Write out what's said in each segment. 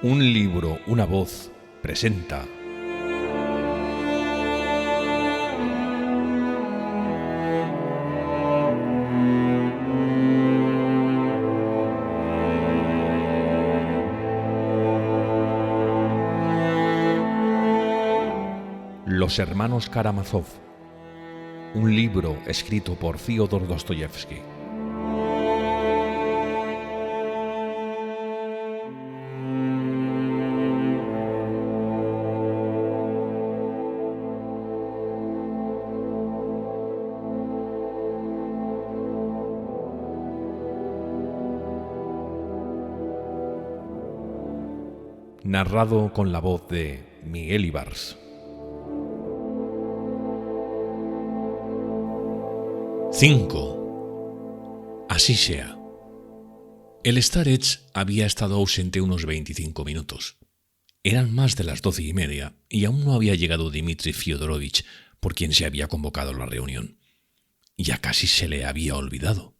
Un libro, una voz, presenta. Los hermanos Karamazov. Un libro escrito por Fyodor Dostoyevsky. Narrado con la voz de Miguel Ibars. 5. Así sea. El Starets había estado ausente unos 25 minutos. Eran más de las 12:30 y aún no había llegado Dmitri Fyodorovich, por quien se había convocado la reunión. Ya casi se le había olvidado.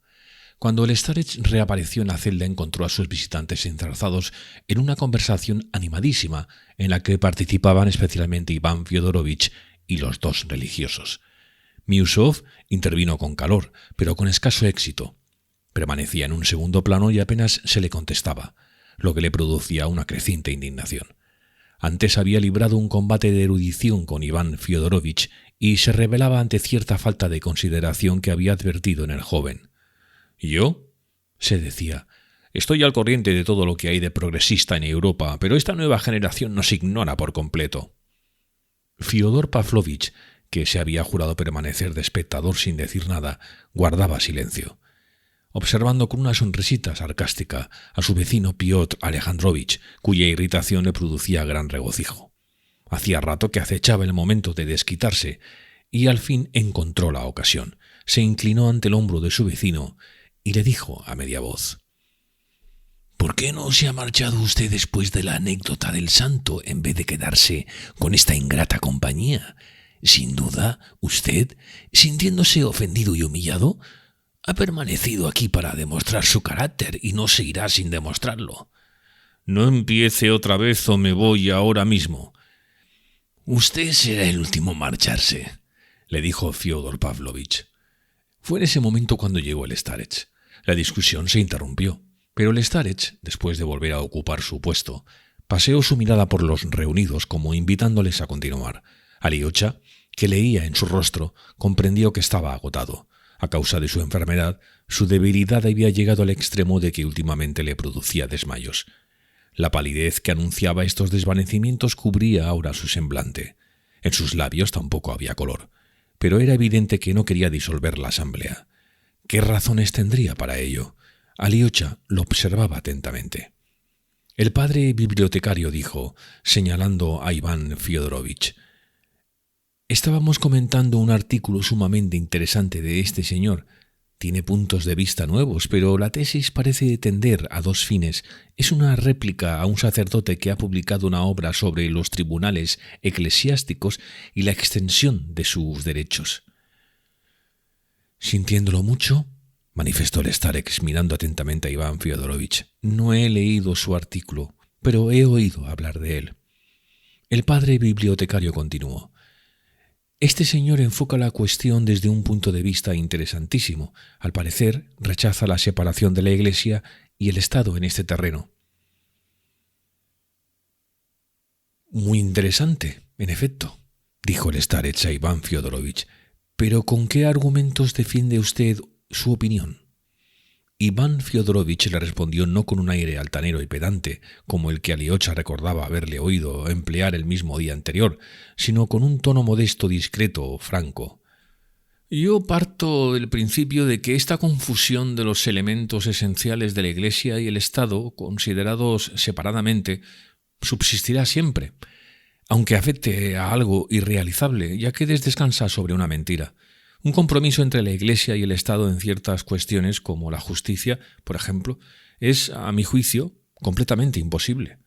Cuando el Starets reapareció en la celda, encontró a sus visitantes enzarzados en una conversación animadísima en la que participaban especialmente Iván Fyodorovich y los dos religiosos. Miusov intervino con calor, pero con escaso éxito. Permanecía en un segundo plano y apenas se le contestaba, lo que le producía una creciente indignación. Antes había librado un combate de erudición con Iván Fyodorovich y se rebelaba ante cierta falta de consideración que había advertido en el joven. «¿Yo?», se decía, «estoy al corriente de todo lo que hay de progresista en Europa, pero esta nueva generación nos ignora por completo». Fyodor Pavlovich, que se había jurado permanecer de espectador sin decir nada, guardaba silencio, observando con una sonrisita sarcástica a su vecino Piotr Alejandrovich, cuya irritación le producía gran regocijo. Hacía rato que acechaba el momento de desquitarse y al fin encontró la ocasión. Se inclinó ante el hombro de su vecino y le dijo a media voz: «¿Por qué no se ha marchado usted después de la anécdota del santo en vez de quedarse con esta ingrata compañía? Sin duda, usted, sintiéndose ofendido y humillado, ha permanecido aquí para demostrar su carácter y no se irá sin demostrarlo». «No empiece otra vez o me voy ahora mismo». «Usted será el último a marcharse», le dijo Fyodor Pavlovich. Fue en ese momento cuando llegó el Starets. La discusión se interrumpió, pero el Starets, después de volver a ocupar su puesto, paseó su mirada por los reunidos como invitándoles a continuar. Alyosha, que leía en su rostro, comprendió que estaba agotado. A causa de su enfermedad, su debilidad había llegado al extremo de que últimamente le producía desmayos. La palidez que anunciaba estos desvanecimientos cubría ahora su semblante. En sus labios tampoco había color, pero era evidente que no quería disolver la asamblea. ¿Qué razones tendría para ello? Alyosha lo observaba atentamente. El padre bibliotecario dijo, señalando a Iván Fyodorovich: «Estábamos comentando un artículo sumamente interesante de este señor. Tiene puntos de vista nuevos, pero la tesis parece tender a dos fines. Es una réplica a un sacerdote que ha publicado una obra sobre los tribunales eclesiásticos y la extensión de sus derechos». «Sintiéndolo mucho», manifestó el Starets mirando atentamente a Iván Fyodorovich, «no he leído su artículo, pero he oído hablar de él». El padre bibliotecario continuó: «Este señor enfoca la cuestión desde un punto de vista interesantísimo. Al parecer, rechaza la separación de la Iglesia y el Estado en este terreno». «Muy interesante, en efecto», dijo el Starets a Iván Fyodorovich, «pero ¿con qué argumentos defiende usted su opinión?» Iván Fyodorovich le respondió no con un aire altanero y pedante, como el que Alyosha recordaba haberle oído emplear el mismo día anterior, sino con un tono modesto, discreto, franco. «Yo parto del principio de que esta confusión de los elementos esenciales de la Iglesia y el Estado, considerados separadamente, subsistirá siempre, aunque afecte a algo irrealizable, ya que descansa sobre una mentira. Un compromiso entre la Iglesia y el Estado en ciertas cuestiones, como la justicia, por ejemplo, es, a mi juicio, completamente imposible.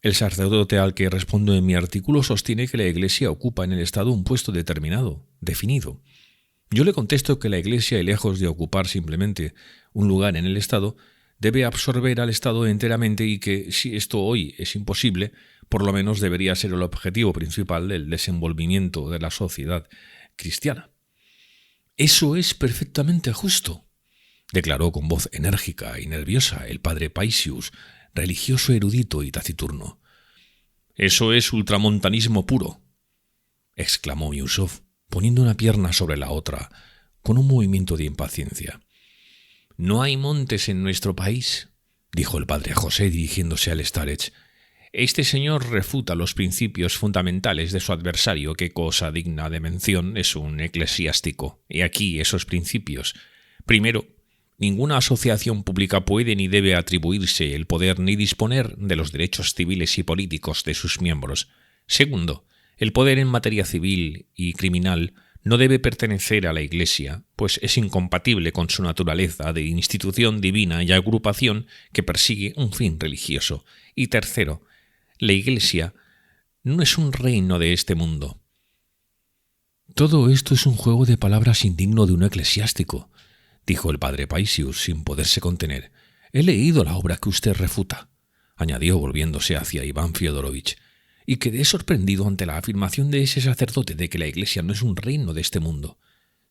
El sacerdote al que respondo en mi artículo sostiene que la Iglesia ocupa en el Estado un puesto determinado, definido. Yo le contesto que la Iglesia, lejos de ocupar simplemente un lugar en el Estado, debe absorber al Estado enteramente y que, si esto hoy es imposible, por lo menos debería ser el objetivo principal del desenvolvimiento de la sociedad cristiana. «Eso es perfectamente justo», declaró con voz enérgica y nerviosa el padre Paisius, religioso erudito y taciturno. «Eso es ultramontanismo puro», exclamó Miusov, poniendo una pierna sobre la otra, con un movimiento de impaciencia. «No hay montes en nuestro país», dijo el padre José dirigiéndose al starets. «Este señor refuta los principios fundamentales de su adversario, que cosa digna de mención es un eclesiástico. Y aquí esos principios. Primero, ninguna asociación pública puede ni debe atribuirse el poder ni disponer de los derechos civiles y políticos de sus miembros. Segundo, el poder en materia civil y criminal no debe pertenecer a la Iglesia, pues es incompatible con su naturaleza de institución divina y agrupación que persigue un fin religioso. Y tercero, la Iglesia no es un reino de este mundo». «Todo esto es un juego de palabras indigno de un eclesiástico», dijo el padre Paisius sin poderse contener. «He leído la obra que usted refuta», añadió volviéndose hacia Iván Fiodorovich, «y quedé sorprendido ante la afirmación de ese sacerdote de que la Iglesia no es un reino de este mundo.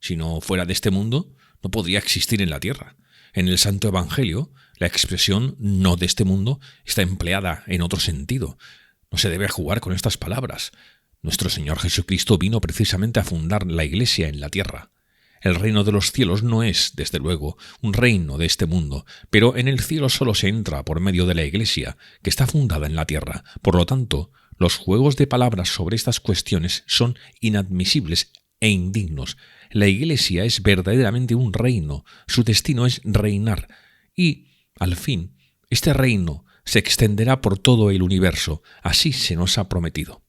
Si no fuera de este mundo, no podría existir en la tierra. En el Santo Evangelio, la expresión «no de este mundo» está empleada en otro sentido. No se debe jugar con estas palabras. Nuestro Señor Jesucristo vino precisamente a fundar la Iglesia en la tierra. El reino de los cielos no es, desde luego, un reino de este mundo, pero en el cielo solo se entra por medio de la Iglesia, que está fundada en la tierra. Por lo tanto, los juegos de palabras sobre estas cuestiones son inadmisibles e indignos. La Iglesia es verdaderamente un reino, su destino es reinar, y, al fin, este reino se extenderá por todo el universo, así se nos ha prometido.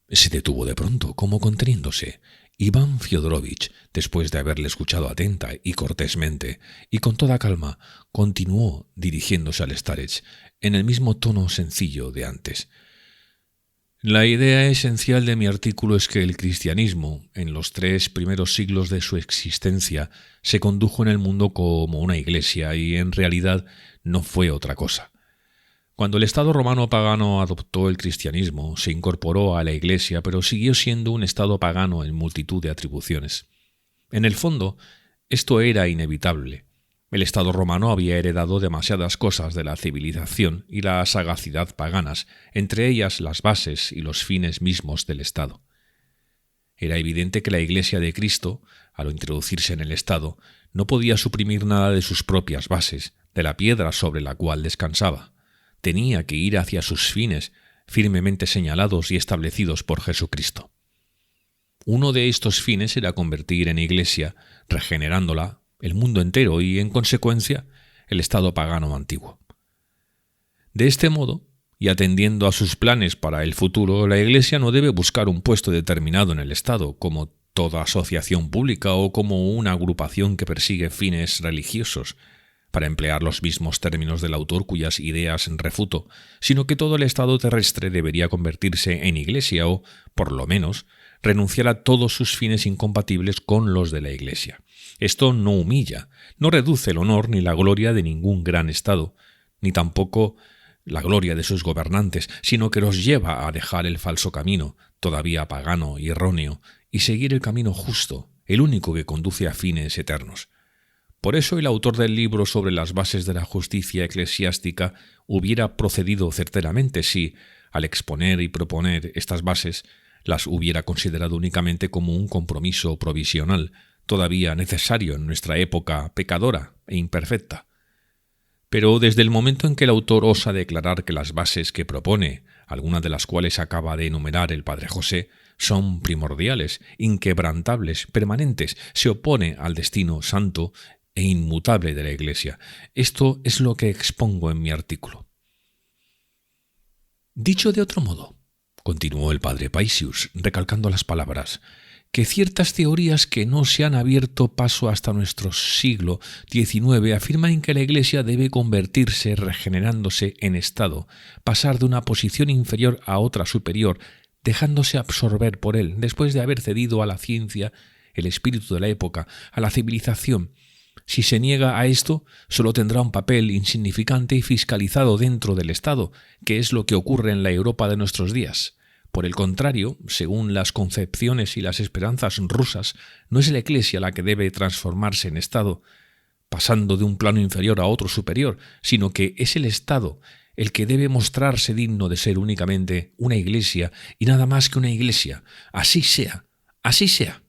Se detuvo de pronto, como conteniéndose. Iván Fiodorovich, después de haberle escuchado atenta y cortésmente, y con toda calma, continuó dirigiéndose al starets en el mismo tono sencillo de antes. «La idea esencial de mi artículo es que el cristianismo, en los 3 primeros siglos de su existencia, se condujo en el mundo como una iglesia y, en realidad, no fue otra cosa. Cuando el Estado romano pagano adoptó el cristianismo, se incorporó a la Iglesia, pero siguió siendo un Estado pagano en multitud de atribuciones. En el fondo, esto era inevitable. El Estado romano había heredado demasiadas cosas de la civilización y la sagacidad paganas, entre ellas las bases y los fines mismos del Estado. Era evidente que la Iglesia de Cristo, al introducirse en el Estado, no podía suprimir nada de sus propias bases, de la piedra sobre la cual descansaba. Tenía que ir hacia sus fines, firmemente señalados y establecidos por Jesucristo. Uno de estos fines era convertir en Iglesia, regenerándola, el mundo entero y, en consecuencia, el Estado pagano antiguo. De este modo, y atendiendo a sus planes para el futuro, la Iglesia no debe buscar un puesto determinado en el Estado, como toda asociación pública o como una agrupación que persigue fines religiosos, para emplear los mismos términos del autor cuyas ideas refuto, sino que todo el Estado terrestre debería convertirse en Iglesia o, por lo menos, renunciar a todos sus fines incompatibles con los de la Iglesia. Esto no humilla, no reduce el honor ni la gloria de ningún gran Estado, ni tampoco la gloria de sus gobernantes, sino que los lleva a dejar el falso camino, todavía pagano y erróneo, y seguir el camino justo, el único que conduce a fines eternos. Por eso el autor del libro sobre las bases de la justicia eclesiástica hubiera procedido certeramente si, al exponer y proponer estas bases, las hubiera considerado únicamente como un compromiso provisional, todavía necesario en nuestra época pecadora e imperfecta. Pero desde el momento en que el autor osa declarar que las bases que propone, algunas de las cuales acaba de enumerar el padre José, son primordiales, inquebrantables, permanentes, se opone al destino santo e inmutable de la Iglesia. Esto es lo que expongo en mi artículo. Dicho de otro modo, continuó el padre Paisius, recalcando las palabras, que ciertas teorías que no se han abierto paso hasta nuestro siglo XIX afirman que la Iglesia debe convertirse, regenerándose en Estado, pasar de una posición inferior a otra superior, dejándose absorber por él, después de haber cedido a la ciencia, el espíritu de la época, a la civilización, Si se niega a esto, solo tendrá un papel insignificante y fiscalizado dentro del Estado, que es lo que ocurre en la Europa de nuestros días. Por el contrario, según las concepciones y las esperanzas rusas, no es la Iglesia la que debe transformarse en Estado, pasando de un plano inferior a otro superior, sino que es el Estado el que debe mostrarse digno de ser únicamente una Iglesia y nada más que una Iglesia. Así sea, así sea.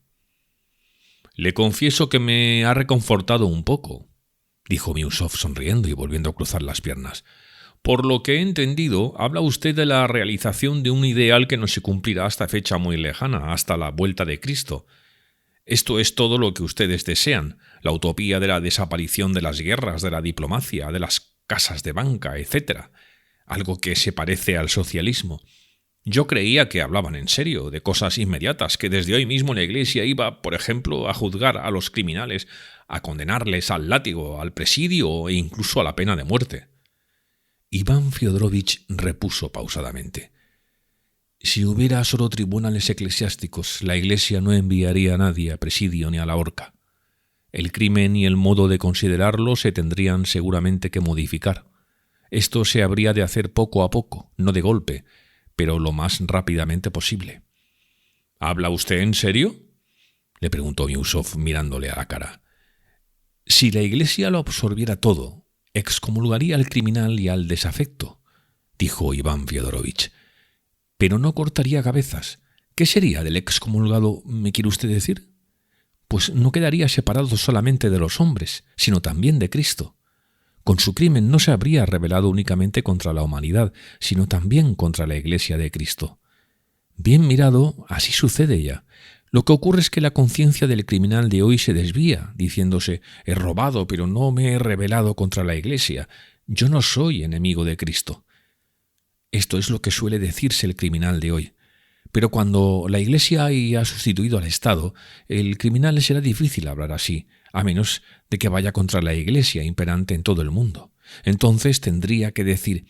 Le confieso que me ha reconfortado un poco, dijo Miusov sonriendo y volviendo a cruzar las piernas. Por lo que he entendido, habla usted de la realización de un ideal que no se cumplirá hasta fecha muy lejana, hasta la vuelta de Cristo. Esto es todo lo que ustedes desean, la utopía de la desaparición de las guerras, de la diplomacia, de las casas de banca, etc. Algo que se parece al socialismo. Yo creía que hablaban en serio, de cosas inmediatas, que desde hoy mismo la Iglesia iba, por ejemplo, a juzgar a los criminales, a condenarles al látigo, al presidio e incluso a la pena de muerte. Iván Fiodorovich repuso pausadamente. Si hubiera solo tribunales eclesiásticos, la Iglesia no enviaría a nadie a presidio ni a la horca. El crimen y el modo de considerarlo se tendrían seguramente que modificar. Esto se habría de hacer poco a poco, no de golpe, pero lo más rápidamente posible. ¿Habla usted en serio?, le preguntó Miusov mirándole a la cara. Si la Iglesia lo absorbiera todo, excomulgaría al criminal y al desafecto, dijo Iván Fiodorovich. Pero no cortaría cabezas. ¿Qué sería del excomulgado, me quiere usted decir? Pues no quedaría separado solamente de los hombres, sino también de Cristo. Con su crimen no se habría rebelado únicamente contra la humanidad, sino también contra la Iglesia de Cristo. Bien mirado, así sucede ya. Lo que ocurre es que la conciencia del criminal de hoy se desvía, diciéndose: he robado, pero no me he rebelado contra la Iglesia. Yo no soy enemigo de Cristo. Esto es lo que suele decirse el criminal de hoy. Pero cuando la Iglesia haya sustituido al Estado, el criminal le será difícil hablar así, a menos de que vaya contra la Iglesia imperante en todo el mundo. Entonces tendría que decir: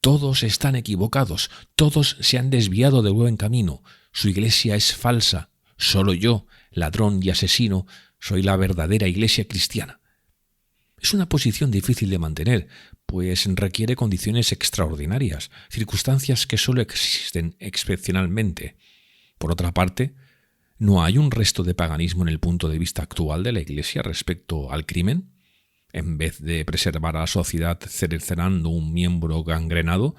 todos están equivocados, todos se han desviado del buen camino, su Iglesia es falsa, solo yo, ladrón y asesino, soy la verdadera Iglesia cristiana. Es una posición difícil de mantener, pues requiere condiciones extraordinarias, circunstancias que solo existen excepcionalmente. Por otra parte, ¿no hay un resto de paganismo en el punto de vista actual de la Iglesia respecto al crimen? En vez de preservar a la sociedad cercenando un miembro gangrenado,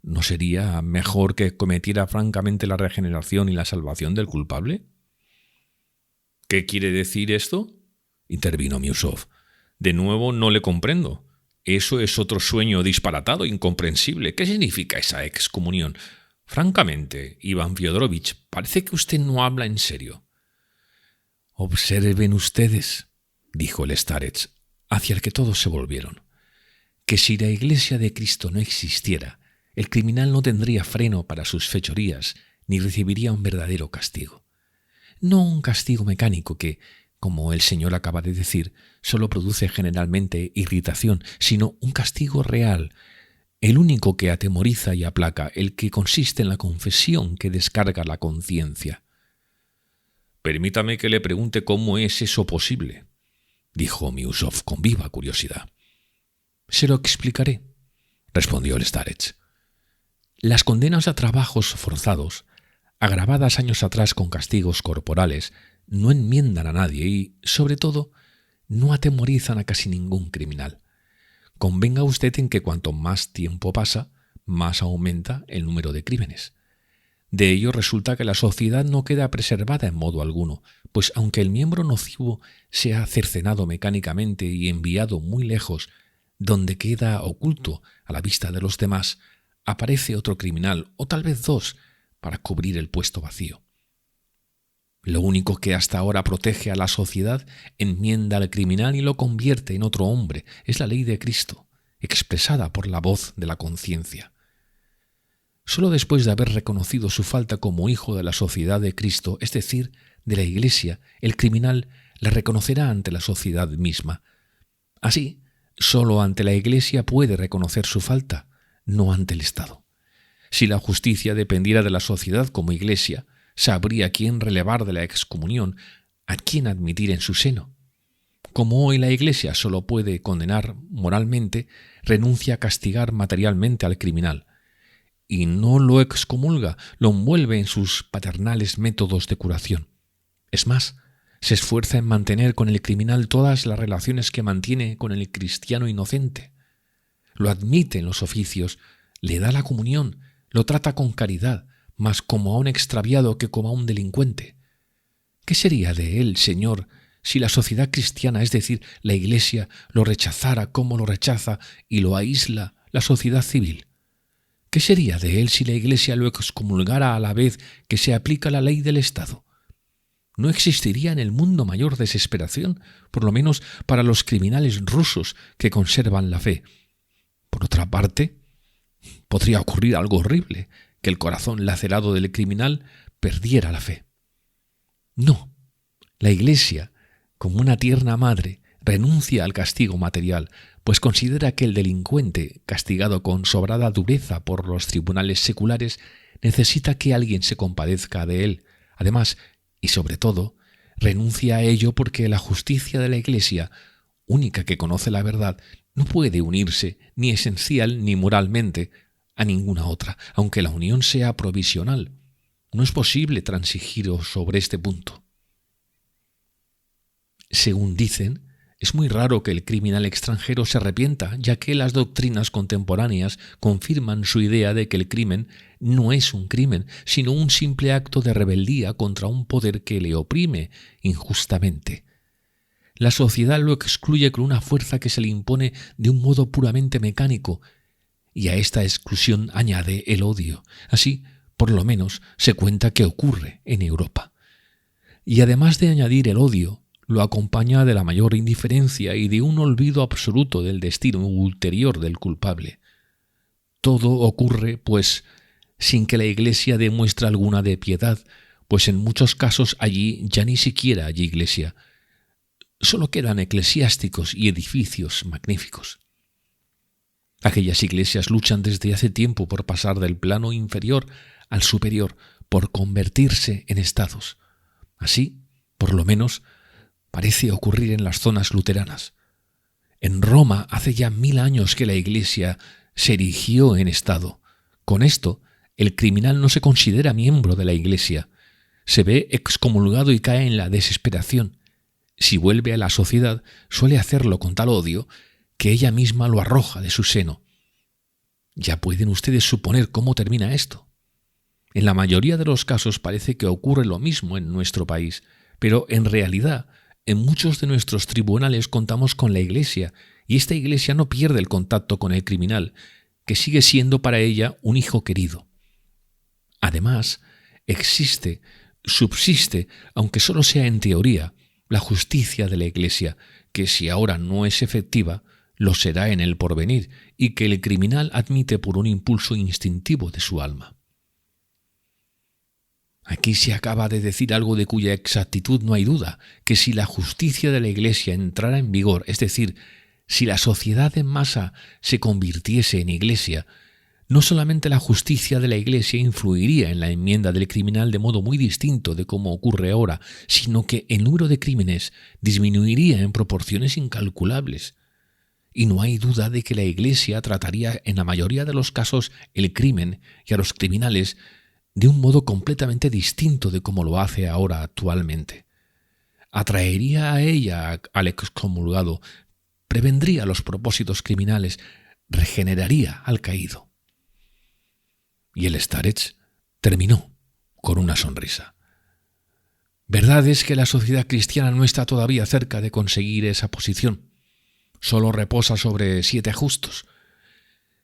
¿no sería mejor que cometiera francamente la regeneración y la salvación del culpable? ¿Qué quiere decir esto?, intervino Miusov. De nuevo no le comprendo. Eso es otro sueño disparatado, incomprensible. ¿Qué significa esa excomunión? Francamente, Iván Fiodorovich, parece que usted no habla en serio. Observen ustedes, dijo el starets, hacia el que todos se volvieron, que si la Iglesia de Cristo no existiera, el criminal no tendría freno para sus fechorías ni recibiría un verdadero castigo. No un castigo mecánico que, como el Señor acaba de decir, solo produce generalmente irritación, sino un castigo real, el único que atemoriza y aplaca, el que consiste en la confesión que descarga la conciencia. Permítame que le pregunte cómo es eso posible, dijo Miusov con viva curiosidad. Se lo explicaré, respondió el starets. Las condenas a trabajos forzados, agravadas años atrás con castigos corporales, no enmiendan a nadie y, sobre todo, no atemorizan a casi ningún criminal. Convenga usted en que cuanto más tiempo pasa, más aumenta el número de crímenes. De ello resulta que la sociedad no queda preservada en modo alguno, pues aunque el miembro nocivo sea cercenado mecánicamente y enviado muy lejos, donde queda oculto a la vista de los demás, aparece otro criminal, o tal vez dos, para cubrir el puesto vacío. Lo único que hasta ahora protege a la sociedad enmienda al criminal y lo convierte en otro hombre. Es la ley de Cristo, expresada por la voz de la conciencia. Solo después de haber reconocido su falta como hijo de la sociedad de Cristo, es decir, de la Iglesia, el criminal la reconocerá ante la sociedad misma. Así, solo ante la Iglesia puede reconocer su falta, no ante el Estado. Si la justicia dependiera de la sociedad como Iglesia, sabría a quién relevar de la excomunión, a quién admitir en su seno. Como hoy la Iglesia solo puede condenar moralmente, renuncia a castigar materialmente al criminal. Y no lo excomulga, lo envuelve en sus paternales métodos de curación. Es más, se esfuerza en mantener con el criminal todas las relaciones que mantiene con el cristiano inocente. Lo admite en los oficios, le da la comunión, lo trata con caridad, más como a un extraviado que como a un delincuente. ¿Qué sería de él, Señor, si la sociedad cristiana, es decir, la Iglesia, lo rechazara como lo rechaza y lo aísla la sociedad civil? ¿Qué sería de él si la Iglesia lo excomulgara a la vez que se aplica la ley del Estado? ¿No existiría en el mundo mayor desesperación, por lo menos para los criminales rusos que conservan la fe? Por otra parte, podría ocurrir algo horrible, que el corazón lacerado del criminal perdiera la fe. No, la Iglesia, como una tierna madre, renuncia al castigo material, pues considera que el delincuente, castigado con sobrada dureza por los tribunales seculares, necesita que alguien se compadezca de él. Además, y sobre todo, renuncia a ello porque la justicia de la Iglesia, única que conoce la verdad, no puede unirse, ni esencial ni moralmente, a ninguna otra, aunque la unión sea provisional. No es posible transigir sobre este punto. Según dicen, es muy raro que el criminal extranjero se arrepienta, ya que las doctrinas contemporáneas confirman su idea de que el crimen no es un crimen, sino un simple acto de rebeldía contra un poder que le oprime injustamente. La sociedad lo excluye con una fuerza que se le impone de un modo puramente mecánico, y a esta exclusión añade el odio. Así, por lo menos, se cuenta que ocurre en Europa. Y además de añadir el odio, lo acompaña de la mayor indiferencia y de un olvido absoluto del destino ulterior del culpable. Todo ocurre, pues, sin que la Iglesia demuestre alguna de piedad, pues en muchos casos allí ya ni siquiera hay iglesia. Solo quedan eclesiásticos y edificios magníficos. Aquellas iglesias luchan desde hace tiempo por pasar del plano inferior al superior, por convertirse en estados. Así, por lo menos, parece ocurrir en las zonas luteranas. En Roma hace ya 1000 años que la Iglesia se erigió en estado. Con esto, el criminal no se considera miembro de la Iglesia. Se ve excomulgado y cae en la desesperación. Si vuelve a la sociedad, suele hacerlo con tal odio que ella misma lo arroja de su seno. Ya pueden ustedes suponer cómo termina esto. En la mayoría de los casos parece que ocurre lo mismo en nuestro país, pero en realidad, en muchos de nuestros tribunales contamos con la Iglesia, y esta Iglesia no pierde el contacto con el criminal, que sigue siendo para ella un hijo querido. Además, subsiste, aunque solo sea en teoría, la justicia de la Iglesia, que si ahora no es efectiva, lo será en el porvenir, y que el criminal admite por un impulso instintivo de su alma. Aquí se acaba de decir algo de cuya exactitud no hay duda, que si la justicia de la Iglesia entrara en vigor, es decir, si la sociedad en masa se convirtiese en Iglesia, no solamente la justicia de la Iglesia influiría en la enmienda del criminal de modo muy distinto de como ocurre ahora, sino que el número de crímenes disminuiría en proporciones incalculables. Y no hay duda de que la Iglesia trataría en la mayoría de los casos el crimen y a los criminales de un modo completamente distinto de como lo hace ahora actualmente. Atraería a ella al excomulgado, prevendría los propósitos criminales, regeneraría al caído. Y el Starets terminó con una sonrisa. Verdad es que la sociedad cristiana no está todavía cerca de conseguir esa posición. Solo reposa sobre 7 justos.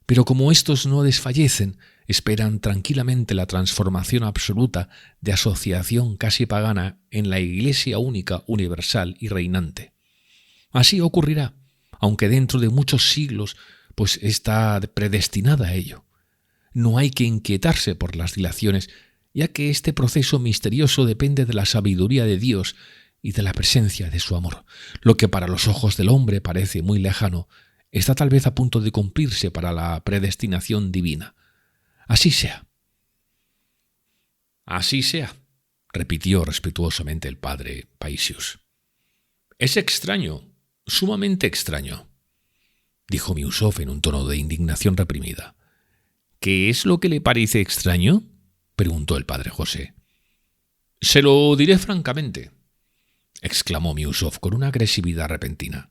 Pero como estos no desfallecen, esperan tranquilamente la transformación absoluta de asociación casi pagana en la Iglesia única, universal y reinante. Así ocurrirá, aunque dentro de muchos siglos, pues está predestinada a ello. No hay que inquietarse por las dilaciones, ya que este proceso misterioso depende de la sabiduría de Dios y de la presencia de su amor. Lo que para los ojos del hombre parece muy lejano, está tal vez a punto de cumplirse para la predestinación divina. Así sea. Así sea, repitió respetuosamente el padre Paisius. Es extraño, Sumamente extraño, dijo Miusov en un tono de indignación reprimida. ¿Qué es lo que le parece extraño?, preguntó el padre José. Se lo diré francamente, exclamó Miusov con una agresividad repentina.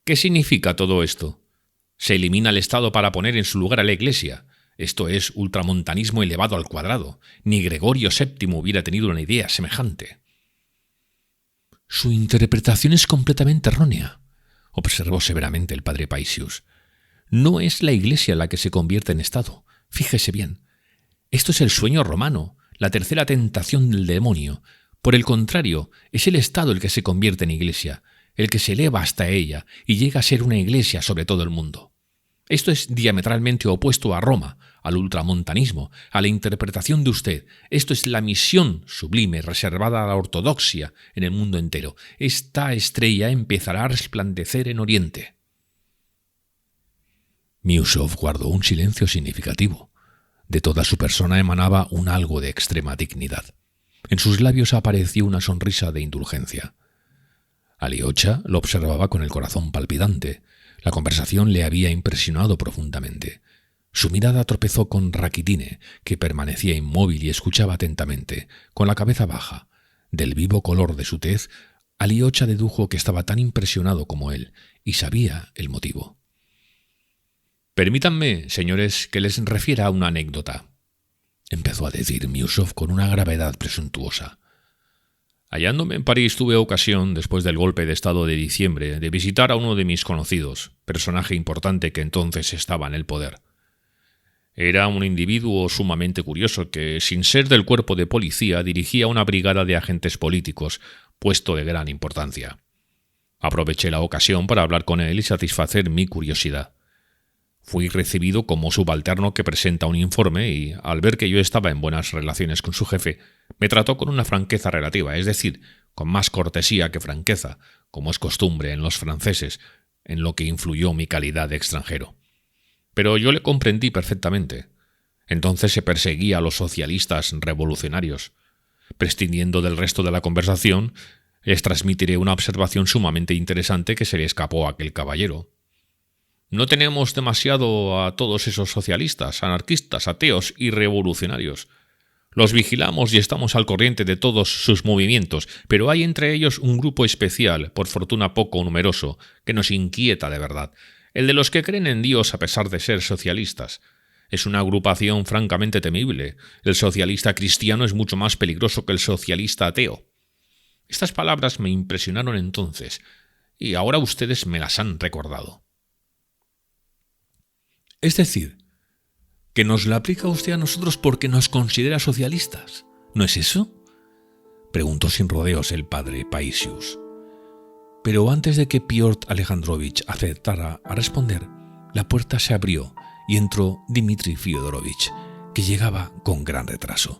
¿Qué significa todo esto? Se elimina el Estado para poner en su lugar a la Iglesia. Esto es ultramontanismo elevado al cuadrado. Ni Gregorio VII hubiera tenido una idea semejante. Su interpretación es completamente errónea, observó severamente el padre Paisius. No es la Iglesia la que se convierte en Estado. Fíjese bien. Esto es el sueño romano, la tercera tentación del demonio. Por el contrario, es el Estado el que se convierte en Iglesia, el que se eleva hasta ella y llega a ser una Iglesia sobre todo el mundo. Esto es diametralmente opuesto a Roma, al ultramontanismo, a la interpretación de usted. Esto es la misión sublime reservada a la ortodoxia en el mundo entero. Esta estrella empezará a resplandecer en Oriente. Miusov guardó un silencio significativo. De toda su persona emanaba un algo de extrema dignidad. En sus labios apareció una sonrisa de indulgencia. Aliocha lo observaba con el corazón palpitante. La conversación le había impresionado profundamente. Su mirada tropezó con Rakitine, que permanecía inmóvil y escuchaba atentamente, con la cabeza baja. Del vivo color de su tez, Aliocha dedujo que estaba tan impresionado como él, y sabía el motivo. «Permítanme, señores, que les refiera una anécdota», empezó a decir Miusov con una gravedad presuntuosa. Hallándome en París tuve ocasión, después del golpe de estado de diciembre, de visitar a uno de mis conocidos, personaje importante que entonces estaba en el poder. Era un individuo sumamente curioso que, sin ser del cuerpo de policía, dirigía una brigada de agentes políticos, puesto de gran importancia. Aproveché la ocasión para hablar con él y satisfacer mi curiosidad. Fui recibido como subalterno que presenta un informe y, al ver que yo estaba en buenas relaciones con su jefe, me trató con una franqueza relativa, es decir, con más cortesía que franqueza, como es costumbre en los franceses, en lo que influyó mi calidad de extranjero. Pero yo le comprendí perfectamente. Entonces se perseguía a los socialistas revolucionarios. Prescindiendo del resto de la conversación, les transmitiré una observación sumamente interesante que se le escapó a aquel caballero. No tenemos demasiado a todos esos socialistas, anarquistas, ateos y revolucionarios. Los vigilamos y estamos al corriente de todos sus movimientos, pero hay entre ellos un grupo especial, por fortuna poco numeroso, que nos inquieta de verdad, el de los que creen en Dios a pesar de ser socialistas. Es una agrupación francamente temible. El socialista cristiano es mucho más peligroso que el socialista ateo. Estas palabras me impresionaron entonces, y ahora ustedes me las han recordado. Es decir, que nos la aplica usted a nosotros porque nos considera socialistas, ¿no es eso?, preguntó sin rodeos el padre Paisius. Pero antes de que Piotr Alejandrovich acertara a responder, la puerta se abrió y entró Dmitri Fyodorovich, que llegaba con gran retraso.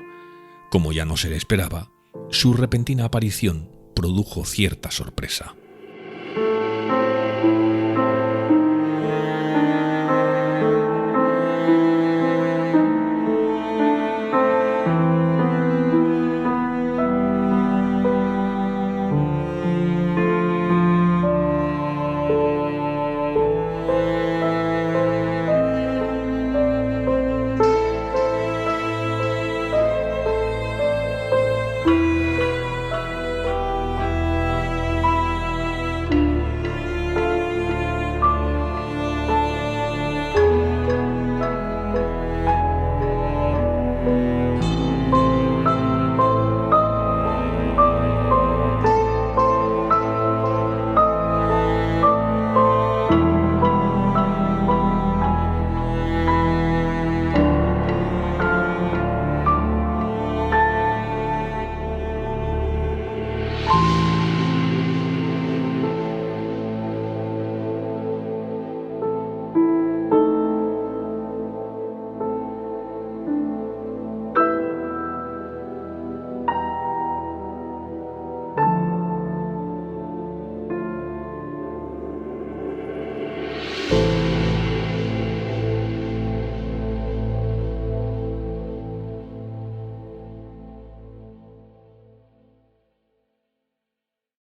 Como ya no se le esperaba, su repentina aparición produjo cierta sorpresa.